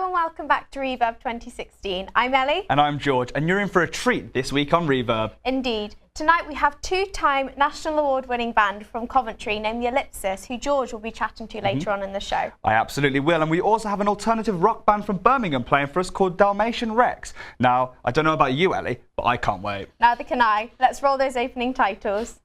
and welcome back to Reverb 2016. I'm Ellie. And I'm George, and you're in for a treat this week on Reverb. Indeed. Tonight we have two-time National Award-winning band from Coventry named the Ellipsis, who George will be chatting to later on in the show. I absolutely will, and we also have an alternative rock band from Birmingham playing for us called Dalmation Rex. Now, I don't know about you, Ellie, but I can't wait. Neither can I. Let's roll those opening titles.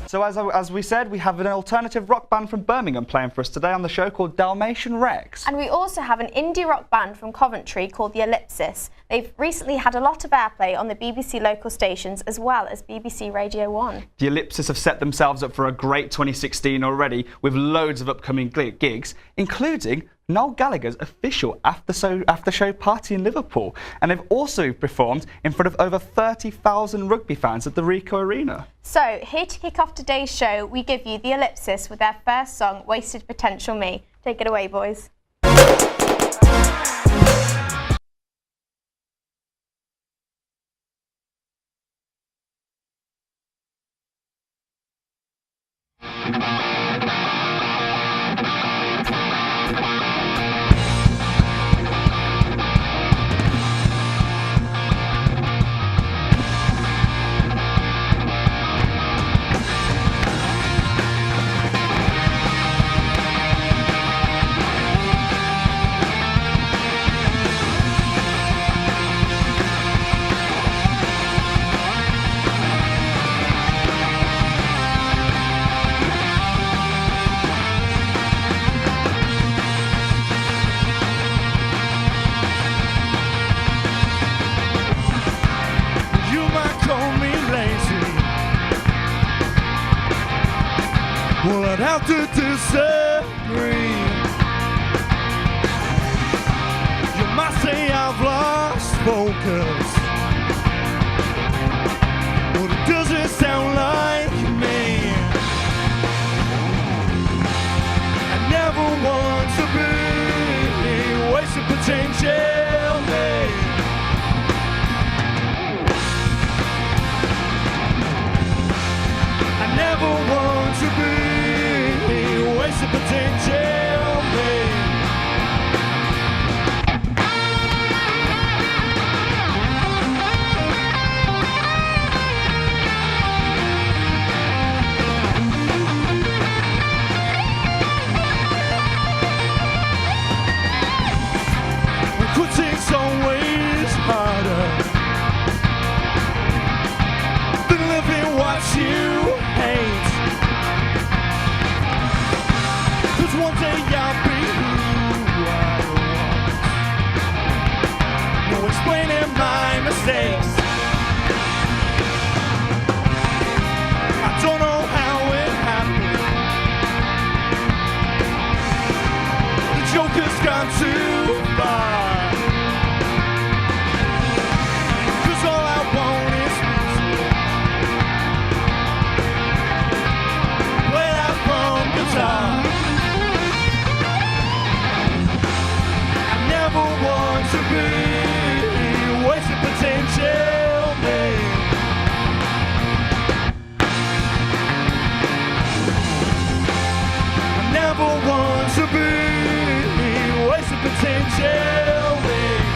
So as we said, we have an alternative rock band from Birmingham playing for us today on the show called Dalmation Rex. And we also have an indie rock band from Coventry called the Ellipsis. They've recently had a lot of airplay on the BBC local stations as well as BBC Radio 1. The Ellipsis have set themselves up for a great 2016 already with loads of upcoming gigs, including Noel Gallagher's official after-show party in Liverpool. And they've also performed in front of over 30,000 rugby fans at the Ricoh Arena. So, here to kick off today's show, we give you the Ellipsis with their first song, Wasted Potential Me. Take it away, boys. Well, I'd have to disagree. You might say I've lost focus, but it doesn't sound like me. I never want to be wasting potential, me. I never want to be wasted potential, babe. Quitting's always harder than living what you hate. One day I'll be who I want. No explaining my mistakes. I don't know how it happened. The joker's gone too far. 'Cause all I want is music. Play that from guitar. Never want to be wasted potential, babe. I never want to be wasted potential, babe.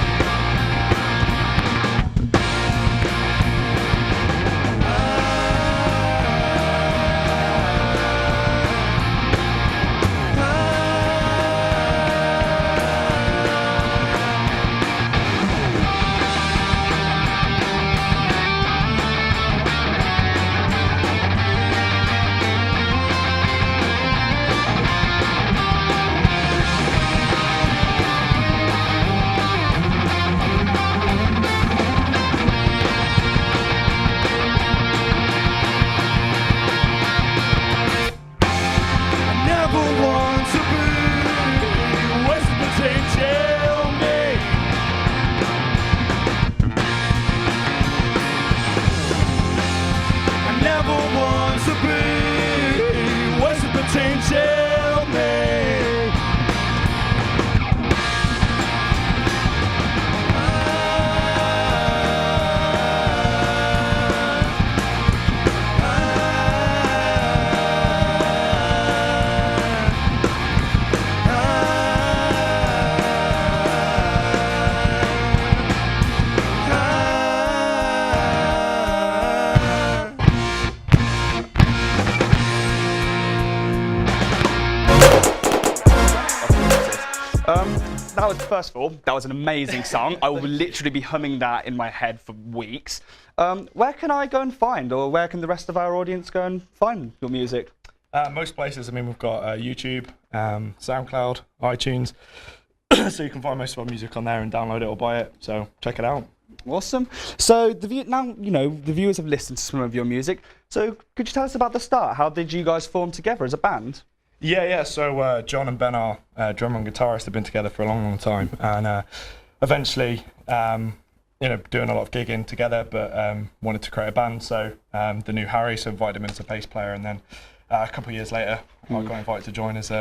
first of all, that was an amazing song. I will literally be humming that in my head for weeks. Where can I go and find, or where can the rest of our audience go and find your music? Most places. I mean, we've got YouTube, SoundCloud, iTunes, so you can find most of our music on there and download it or buy it. So check it out. Awesome. So now the viewers have listened to some of your music. So could you tell us about the start? How did you guys form together as a band? Yeah. So John and Ben, our drummer and guitarist, have been together for a long time, and eventually, doing a lot of gigging together, but wanted to create a band. So the new Harry invited him as a bass player, and then a couple of years later, I got invited to join as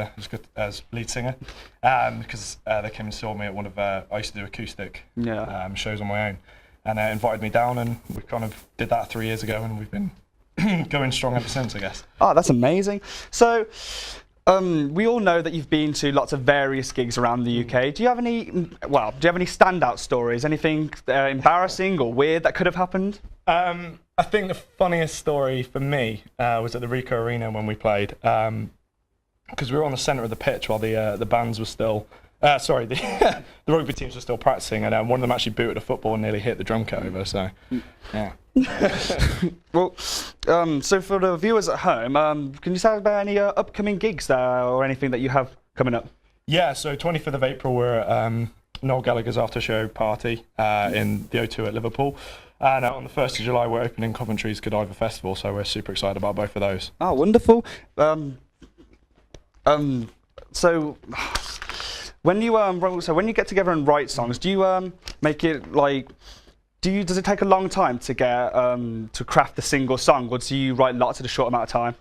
lead singer, because they came and saw me at one of I used to do acoustic shows on my own, and they invited me down, and we kind of did that 3 years ago, and we've been going strong ever since, I guess. Oh, that's amazing. So we all know that you've been to lots of various gigs around the UK. Do you have any standout stories? Anything embarrassing or weird that could have happened? I think the funniest story for me was at the Rico Arena when we played, because we were on the centre of the pitch while the bands were still, the rugby teams were still practicing, and one of them actually booted a football and nearly hit the drum kit over. So, yeah. Well, so for the viewers at home, can you tell us about any upcoming gigs or anything that you have coming up? Yeah. So 25th of April we're at Noel Gallagher's after show party in the O2 at Liverpool. And on the 1st of July, we're opening Coventry's Godiva Festival, so we're super excited about both of those. Oh, wonderful. So when you get together and write songs, do you make it like, does it take a long time to get to craft the single song, or do you write lots in a short amount of time?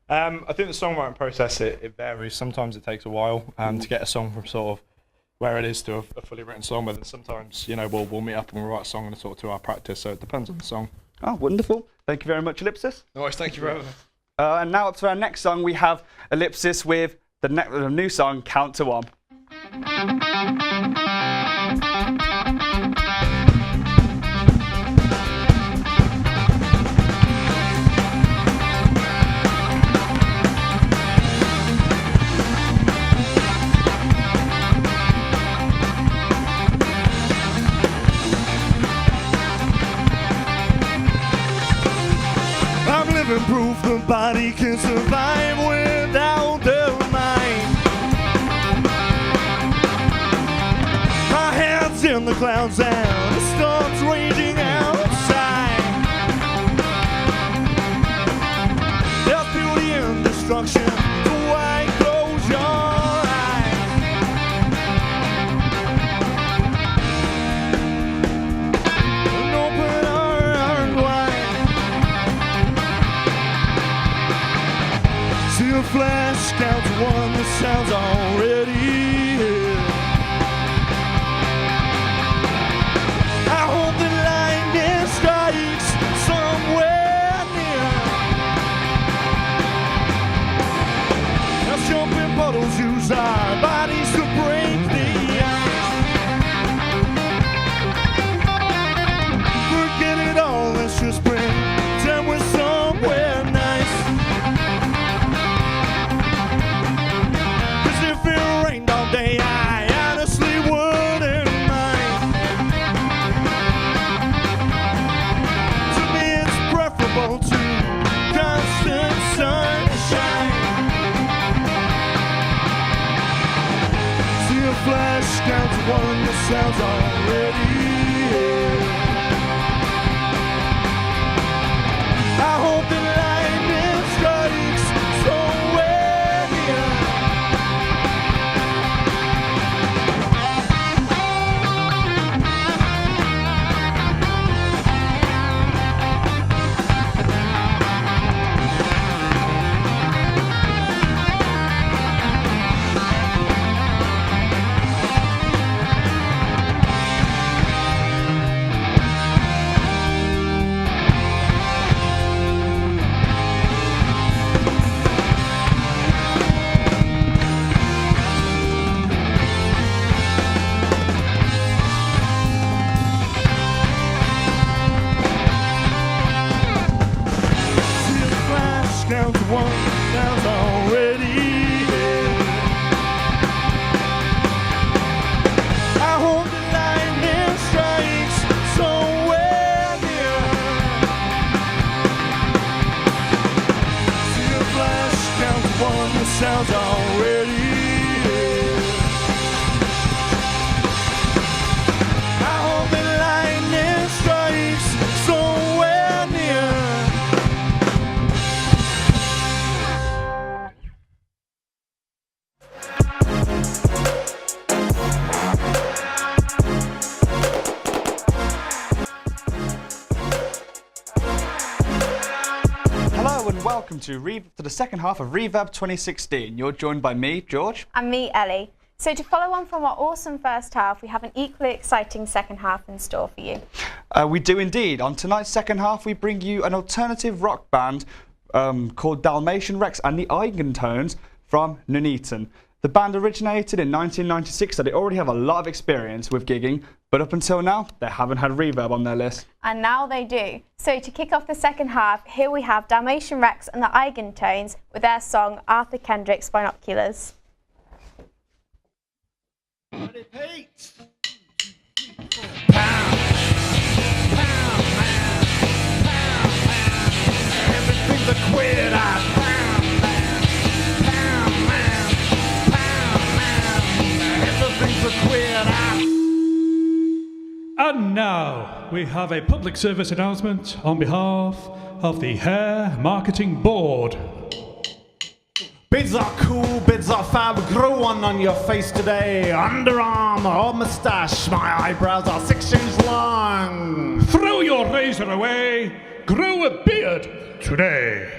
I think the songwriting process, it varies. Sometimes it takes a while to get a song from sort of where it is to a fully written song, but then sometimes, we'll meet up and we'll write a song in a sort of 2-hour practice, so it depends on the song. Oh, wonderful. Thank you very much, Ellipsis. No worries, thank you for having me. And now up to our next song, we have Ellipsis with the new song, Count to One. Proof the body can survive without the mind. My head's in the clouds and the storm's raging outside. There's beauty in destruction, so why close your eyes? And open our heart wide. See a flash, count to one, the sound's already here. I hope the lightning strikes somewhere near. Now jumping puddles use our bodies to break the ice. Forget it all, let's just pretend we're somewhere nice. sounds already here. I hope the lightning strikes somewhere near. Hello and welcome to the second half of Reverb 2016. You're joined by me, George. And me, Ellie. So to follow on from our awesome first half, we have an equally exciting second half in store for you. We do indeed. On tonight's second half, we bring you an alternative rock band called Dalmation Rex and the Eigentones from Nuneaton. The band originated in 1996, so they already have a lot of experience with gigging, but up until now, they haven't had Reverb on their list. And now they do. So to kick off the second half, here we have Dalmation Rex and the Eigentones with their song Arthur Kendrick's Binoculars. Ready, Pete? Everything's a quid out. Everything's a quid out. And now we have a public service announcement on behalf of the Hair Marketing Board. Bids are cool, bids are fab. Grow one on your face today. Underarm or moustache. My eyebrows are 6 inches long. Throw your razor away, grow a beard today.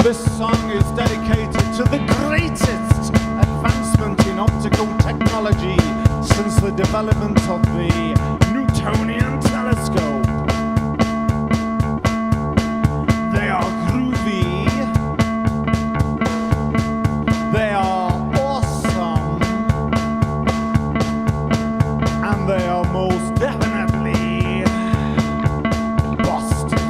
This song is dedicated to the greatest advancement in optical technology since the development of the Newtonian telescope. They are groovy. They are awesome. And they are most definitely Boston.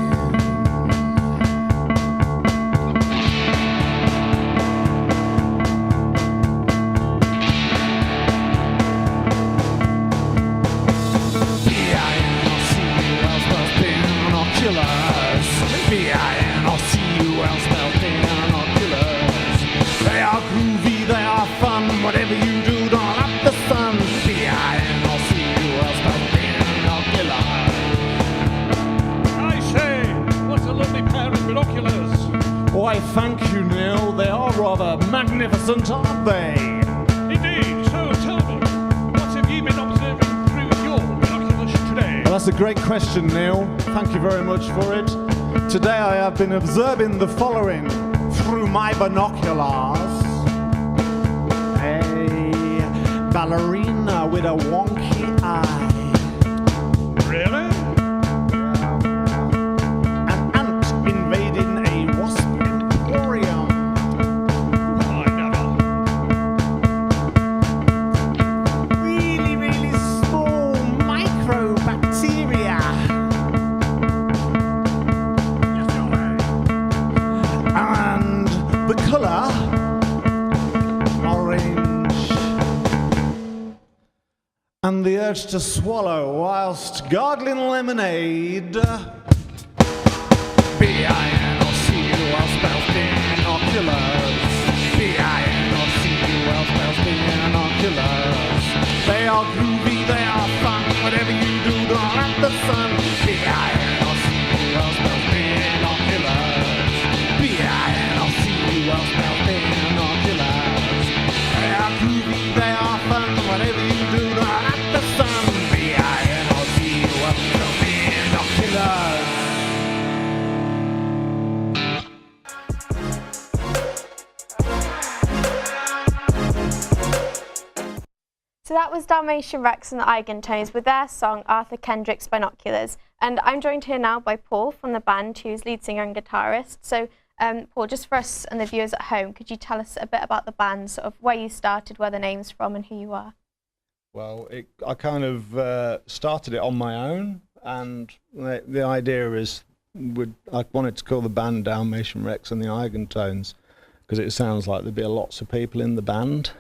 They are groovy, they are fun. Whatever you do, don't up the sun. I say, what a lovely pair of binoculars. Why, thank you, Neil. They are rather magnificent, aren't they? Indeed, so tell me, what have you been observing through your binoculars today? Well, that's a great question, Neil. Thank you very much for it. Today I have been observing the following through my binoculars. A ballerina with a wonky eye. Really? An ant invading a wasp emporium. I never. Really, really small microbacteria. And the colour orange. And the urge to swallow whilst gargling lemonade. B-I-N-O-C-U-L spells binoculars. B-I-N-O-C-U-L spells binoculars. They are groovy, they are fun. Whatever you do, don't let the sun. B-I-N-O-C-U-L spells binoculars. B-I-N-O-C-U-L spells binoculars. They are groovy, they are fun. Whatever you do, don't let the sun. B-I-N-O-C-U-L spells binoculars. So that was Dalmation Rex and the Eigentones with their song Arthur Kendrick's Binoculars. And I'm joined here now by Paul from the band, who's lead singer and guitarist. So Paul, just for us and the viewers at home, could you tell us a bit about the band, sort of where you started, where the name's from and who you are? Well, I kind of started it on my own, and the idea is I wanted to call the band Dalmation Rex and the Eigentones because it sounds like there'd be lots of people in the band.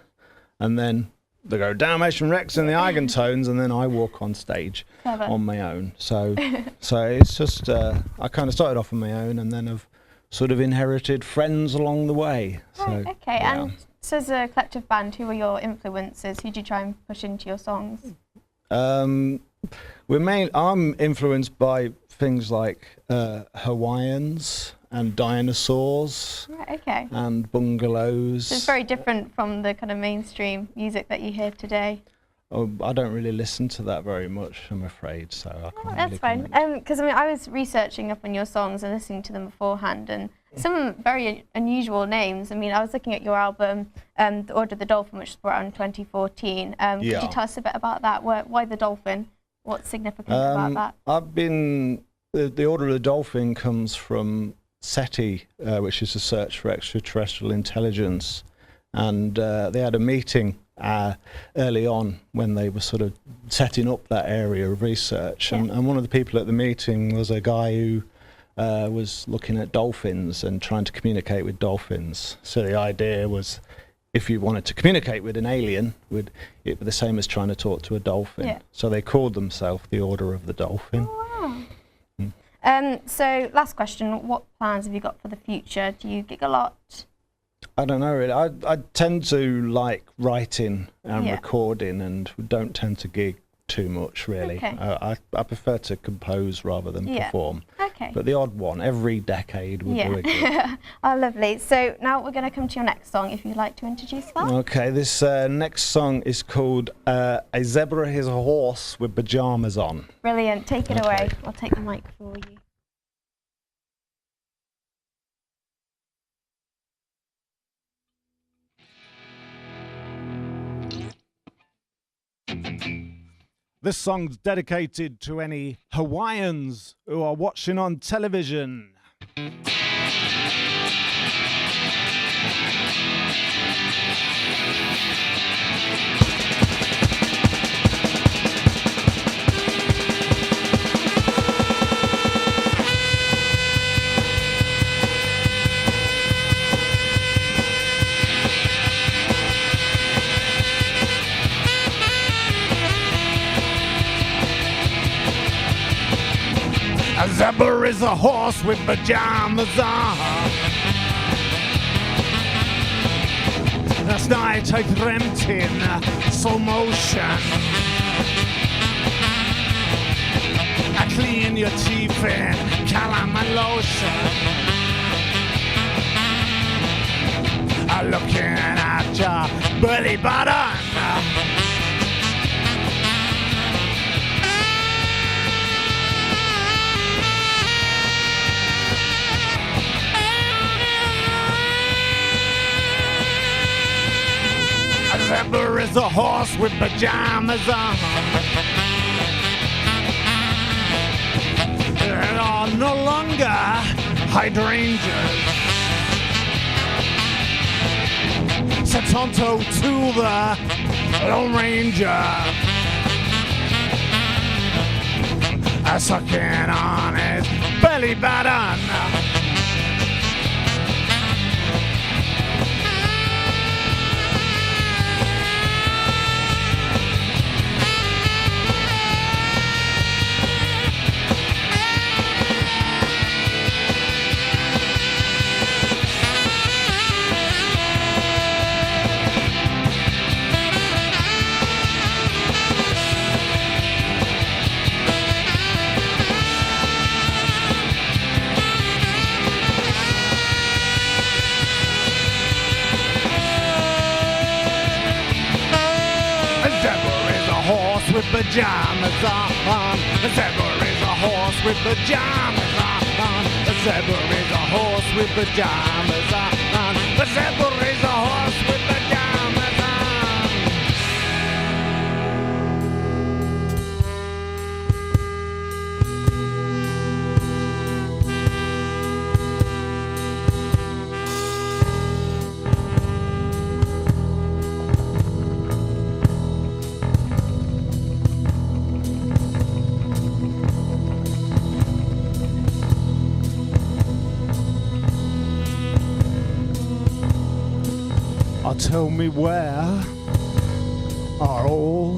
And then they go Dalmation Rex and the Eigentones, and then I walk on stage Clever. on my own. So it's just I kind of started off on my own, and then I've sort of inherited friends along the way. So, Right, okay, yeah. and so as a collective band, who were your influences? Who did you try and push into your songs? I'm influenced by things like Hawaiians and dinosaurs Right, okay. and bungalows. So it's very different from the kind of mainstream music that you hear today. Oh, I don't really listen to that very much, I'm afraid, so I can't really That's fine. comment. Because I mean, I was researching up on your songs and listening to them beforehand, and some very unusual names. I mean, I was looking at your album, The Order of the Dolphin, which was brought out in 2014. Could you Yeah. tell us a bit about that? Why the dolphin? What's significant about that? The Order of the Dolphin comes from SETI, which is the Search for Extraterrestrial Intelligence, and they had a meeting early on when they were sort of setting up that area of research, Yeah. and one of the people at the meeting was a guy who was looking at dolphins and trying to communicate with dolphins. So the idea was, if you wanted to communicate with an alien, it would be the same as trying to talk to a dolphin. Yeah. So they called themselves the Order of the Dolphin. Oh, wow. So last question, what plans have you got for the future? Do you gig a lot? I don't know really. I tend to like writing and Yeah. recording, and don't tend to gig too much really. Okay. I prefer to compose rather than Yeah. perform. Okay. But the odd one every decade would do a gig. Yeah. Oh, lovely. So now we're going to come to your next song, if you'd like to introduce that. Okay, this next song is called A Zebra is a Horse with Pajamas On. Brilliant. Take it Okay. away. I'll take the mic for you. This song's dedicated to any Hawaiians who are watching on television. A zebra is a horse with pajamas on. Last night I dreamt in slow motion. I clean your teeth in calamine lotion. I'm looking at your belly button. A zebra is a horse with pajamas on. There are no longer hydrangeas. Set Tonto to the Lone Ranger. Sucking on his belly button. With pajamas on. A zebra is a horse with pajamas on. A zebra is a horse with pajamas on. A zebra is a horse with pajamas on. Tell me where Are all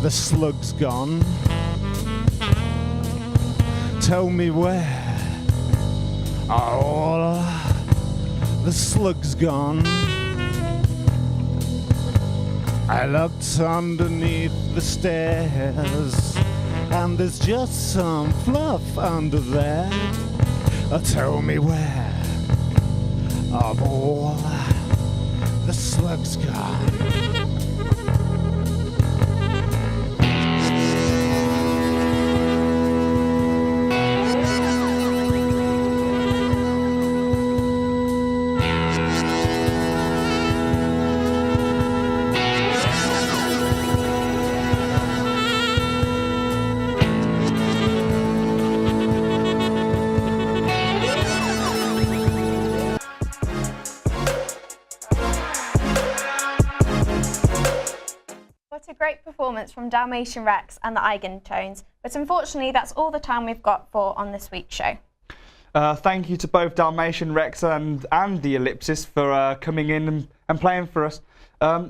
the slugs gone? Tell me where are all the slugs gone? I looked underneath the stairs and there's just some fluff under there. Tell me where are all the slugs gone? What a great performance from Dalmation Rex and the Eigentones, but unfortunately that's all the time we've got for on this week's show. Thank you to both Dalmation Rex and the Ellipsis for coming in and playing for us.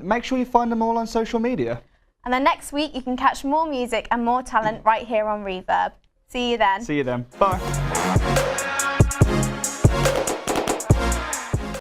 Make sure you find them all on social media. And then next week you can catch more music and more talent right here on Reverb. See you then. See you then. Bye.